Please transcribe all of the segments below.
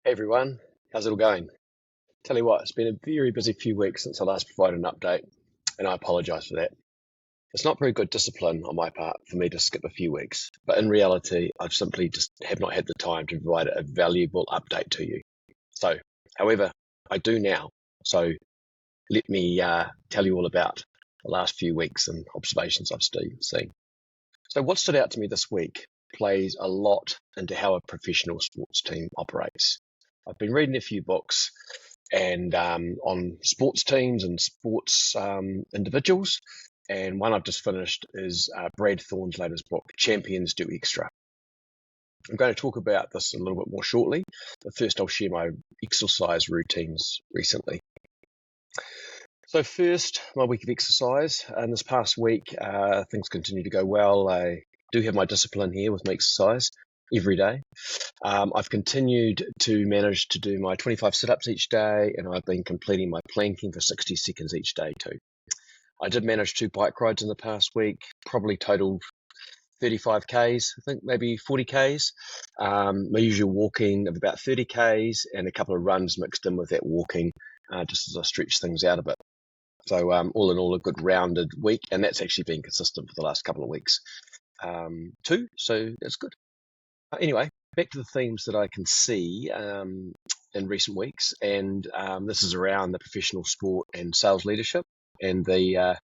Hey everyone, how's it all going? Tell you what, it's been a very busy few weeks since I last provided an update, and I apologise for that. It's not very good discipline on my part for me to skip a few weeks, but in reality, I've simply just have not had the time to provide a valuable update to you. However, I do now. So let me tell you all about the last few weeks and observations I've seen. So what stood out to me this week plays a lot into how a professional sports team operates. I've been reading a few books and on sports teams and sports individuals. And one I've just finished is Brad Thorne's latest book, Champions Do Extra. I'm going to talk about this a little bit more shortly, but first I'll share my exercise routines recently. So first, my week of exercise. And this past week, things continue to go well. I do have my discipline here with my exercise every day. I've continued to manage to do my 25 sit-ups each day, and I've been completing my planking for 60 seconds each day too. I did manage 2 bike rides in the past week, probably totaled 35 Ks, I think maybe 40 Ks. My usual walking of about 30 Ks and a couple of runs mixed in with that walking, just as I stretch things out a bit. So all in all, a good rounded week, and that's actually been consistent for the last couple of weeks too, so that's good. Anyway, back to the themes that I can see in recent weeks, and this is around the professional sport and sales leadership and the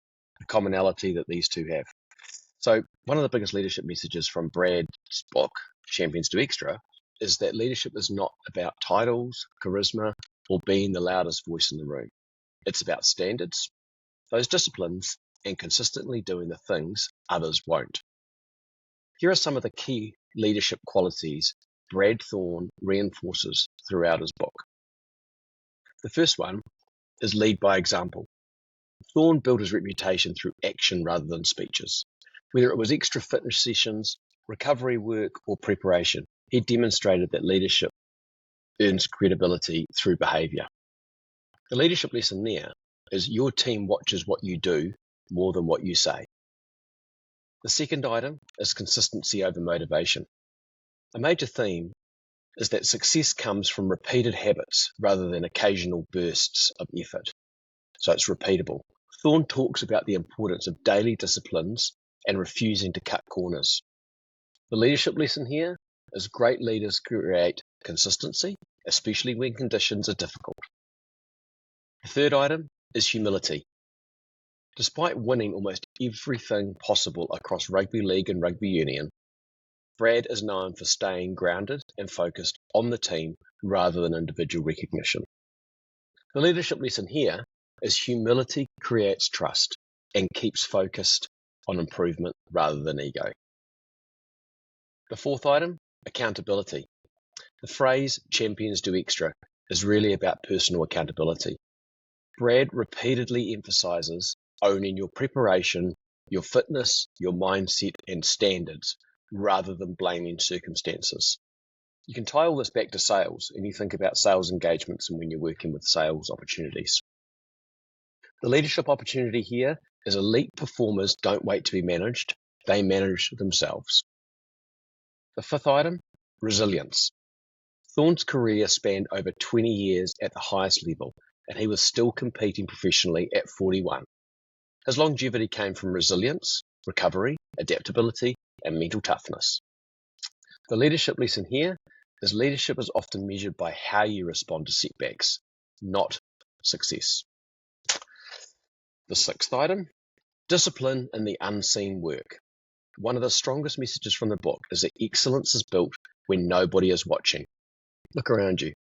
commonality that these two have. So one of the biggest leadership messages from Brad's book, Champions Do Extra, is that leadership is not about titles, charisma, or being the loudest voice in the room. It's about standards, those disciplines, and consistently doing the things others won't. Here are some of the key leadership qualities Brad Thorne reinforces throughout his book. The first one is lead by example. Thorne built his reputation through action rather than speeches. Whether it was extra fitness sessions, recovery work, or preparation, he demonstrated that leadership earns credibility through behaviour. The leadership lesson there is your team watches what you do more than what you say. The second item is consistency over motivation. A major theme is that success comes from repeated habits rather than occasional bursts of effort. So it's repeatable. Thorne talks about the importance of daily disciplines and refusing to cut corners. The leadership lesson here is great leaders create consistency, especially when conditions are difficult. The third item is humility. Despite winning almost everything possible across rugby league and rugby union, Brad is known for staying grounded and focused on the team rather than individual recognition. The leadership lesson here is humility creates trust and keeps focused on improvement rather than ego. The fourth item, accountability. The phrase champions do extra is really about personal accountability. Brad repeatedly emphasizes owning your preparation, your fitness, your mindset, and standards, rather than blaming circumstances. You can tie all this back to sales, and you think about sales engagements and when you're working with sales opportunities. The leadership opportunity here is elite performers don't wait to be managed, they manage themselves. The fifth item, resilience. Thorne's career spanned over 20 years at the highest level, and he was still competing professionally at 41. His longevity came from resilience, recovery, adaptability, and mental toughness. The leadership lesson here is leadership is often measured by how you respond to setbacks, not success. The sixth item, discipline in the unseen work. One of the strongest messages from the book is that excellence is built when nobody is watching. Look around you.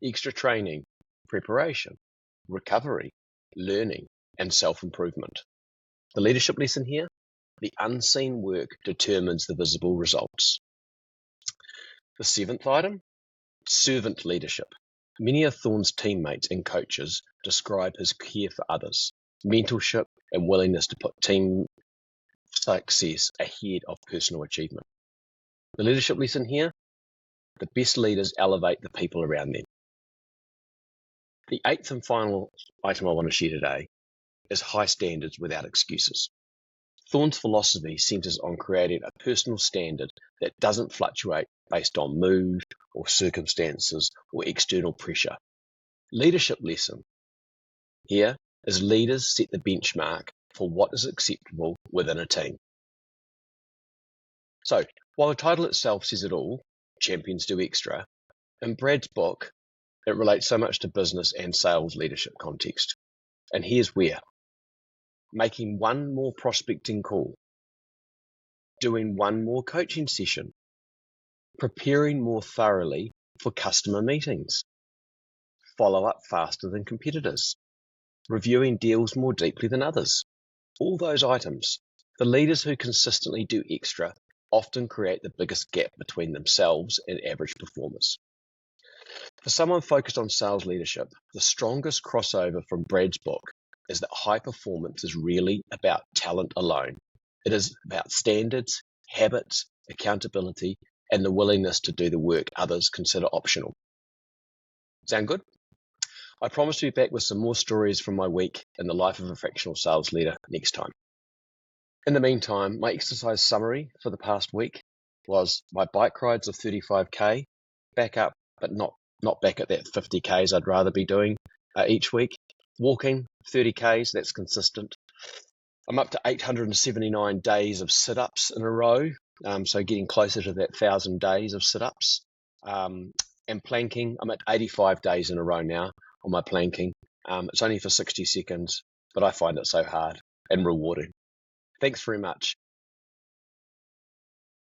Extra training, preparation, recovery, learning, and self-improvement. The leadership lesson here, the unseen work determines the visible results. The seventh item, servant leadership. Many of Thorne's teammates and coaches describe his care for others, mentorship, and willingness to put team success ahead of personal achievement. The leadership lesson here, the best leaders elevate the people around them. The eighth and final item I want to share today is high standards without excuses. Thorne's philosophy centers on creating a personal standard that doesn't fluctuate based on mood or circumstances or external pressure. Leadership lesson. Here is leaders set the benchmark for what is acceptable within a team. So, while the title itself says it all, Champions Do Extra, in Brad's book, it relates so much to business and sales leadership context. And here's where. Making one more prospecting call, doing one more coaching session, preparing more thoroughly for customer meetings, follow up faster than competitors, reviewing deals more deeply than others. All those items. The leaders who consistently do extra often create the biggest gap between themselves and average performers. For someone focused on sales leadership, the strongest crossover from Brad's book is that high performance is really about talent alone. It is about standards, habits, accountability, and the willingness to do the work others consider optional. Sound good? I promise to be back with some more stories from my week in the life of a fractional sales leader next time. In the meantime, my exercise summary for the past week was my bike rides of 35k, back up, but not back at that 50k's I'd rather be doing each week. Walking 30k's, that's consistent. I'm up to 879 days of sit-ups in a row, so getting closer to that 1,000 days of sit-ups. And planking, I'm at 85 days in a row now on my planking. It's only for 60 seconds, but I find it so hard and rewarding. Thanks very much.